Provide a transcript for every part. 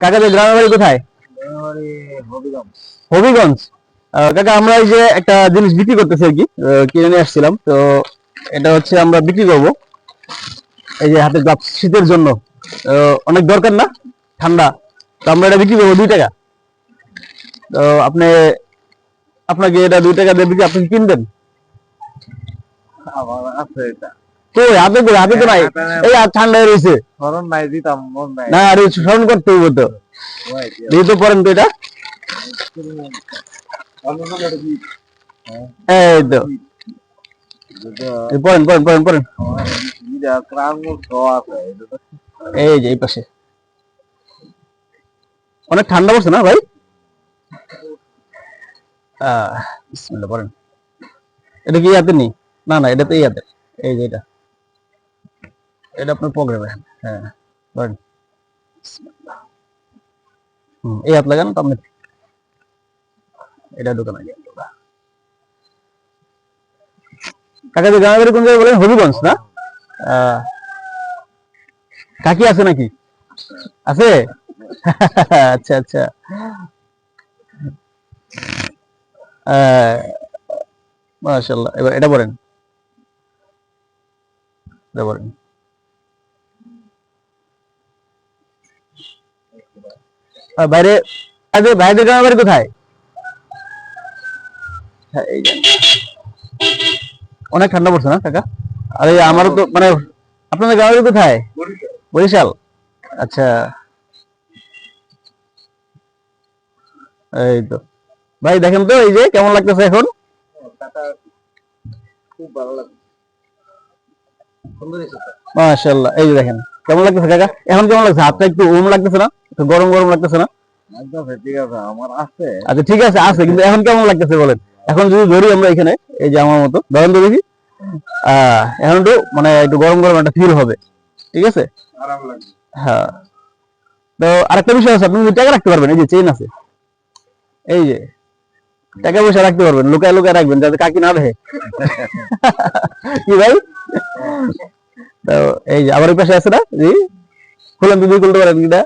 কাকাদের গ্রামের বাড়ি কোথায়? হবিগঞ্জ। কাকা আমরা এই যে একটা জিনিস বিক্রি করতেছি আর কি, কিনে নিয়ে আসছিলাম তো। এটা হচ্ছে আমরা বিক্রি করব, এই যে হাতের গ্লাভস শীতের জন্য অনেক দরকার না, ঠান্ডা। তো আমরা এটা বিক্রি করবো 2 টাকা। তো আপনি, আপনাকে এটা 2 টাকা দিয়ে বিক্রি, আপনি কি কিনবেন? আমার আছে এটা। কই হাতে, কই হাতে তো নাই। এই আর ঠান্ডা হয়ে রয়েছে। স্মরণ নাই, দিতাম মন নাই। না আরে স্মরণ করতে হইব তো। দিয়ে তো পড়েন তো এটা। এই তো পড়েন পড়েন পড়েন পড়েন। এই যে এই পাশে অনেক ঠান্ডা পড়ছে না ভাই? বিসমিল্লাহ পড়েন। এটা কি হাতে নেই? না না, এটা তো এই হাতে। এই যে এটা, এটা আপনার পকেটে রাখেন। হ্যাঁ পড়েন। এই হাত লাগান তো আপনি, এটা ঢুকানো যায়। কাকাদের গ্রামের বাড়ি কোন জায়গায় বলেন? হবিগঞ্জ না? কাকি আছে নাকি? আছে। আচ্ছা আচ্ছা। মাশাআল্লাহ। এবার এটা বলেন, এটা বলেন। বাইরে, আরে বাইরে গ্রামের বাড়ি কোথায়? হ্যাঁ, এই যে। অনেক ঠান্ডা পড়ছে না কাকা? আরে আমারও তো মানে, আপনাদের গ্রামের বাড়ি কোথায়? বরিশাল। আচ্ছা। এই তো ভাই দেখেন তো এই যে কেমন লাগতেছে এখন। খুব ভালো লাগে। মাশাআল্লাহ। এই যে দেখেন কেমন লাগতেছে কাকা, এখন কেমন লাগছে? হাতটা একটু ওম লাগতেছে না? একটু গরম গরম লাগতেছে না? একদম ঠিক আছে, আমার আছে। আচ্ছা ঠিক আছে, আছে, কিন্তু এখন কেমন লাগতেছে বলেন? এখন যদি ধরি আমরা এখানে, এই যে আমার মতো ধরেন তো দেখি, এখন একটু মানে একটু গরম গরম একটা ফিল হবে, ঠিক আছে? আরাম লাগে। হ্যাঁ। তো আরেকটা বিষয় আছে, আপনি টাকা রাখতে পারবেন, এই যে চেইন আছে, এই যে টাকা পয়সা রাখতে পারবেন, লুকায় লুকায় রাখবেন যাতে কাকি না দেখে। কি ভাই? তো এই যে আবার এই পাশে আছে না, জি খুলেন তো, খুলতে পারেন কিনা?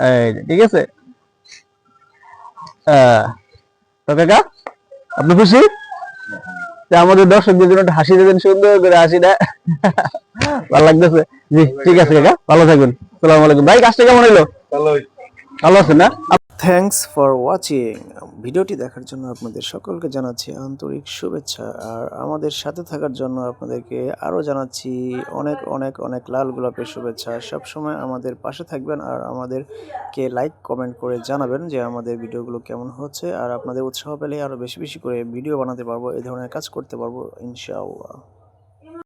এই যে ঠিক আছে। তো কাকা আপনি খুশি? আমাদের দর্শকদের জন্য একটা হাসি দেবেন, সুন্দর করে হাসিটা। ভালো লাগতেছে। জি ঠিক আছে কাকা, ভালো থাকবেন। আসসালামু আলাইকুম। ভাই কাজটা কেমন হইলো? ভালো আছেন না? Thanks for watching. ভিডিওটি দেখার জন্য আপনাদের সকলকে জানাচ্ছি আন্তরিক শুভেচ্ছা, আর আমাদের সাথে থাকার জন্য আপনাদেরকে আরও জানাচ্ছি অনেক অনেক অনেক লাল গোলাপের শুভেচ্ছা। সবসময় আমাদের পাশে থাকবেন আর আমাদেরকে লাইক কমেন্ট করে জানাবেন যে আমাদের ভিডিওগুলো কেমন হচ্ছে, আর আপনাদের উৎসাহ পেলে আরও বেশি বেশি করে ভিডিও বানাতে পারবো, এই ধরনের কাজ করতে পারবো ইনশাআল্লাহ।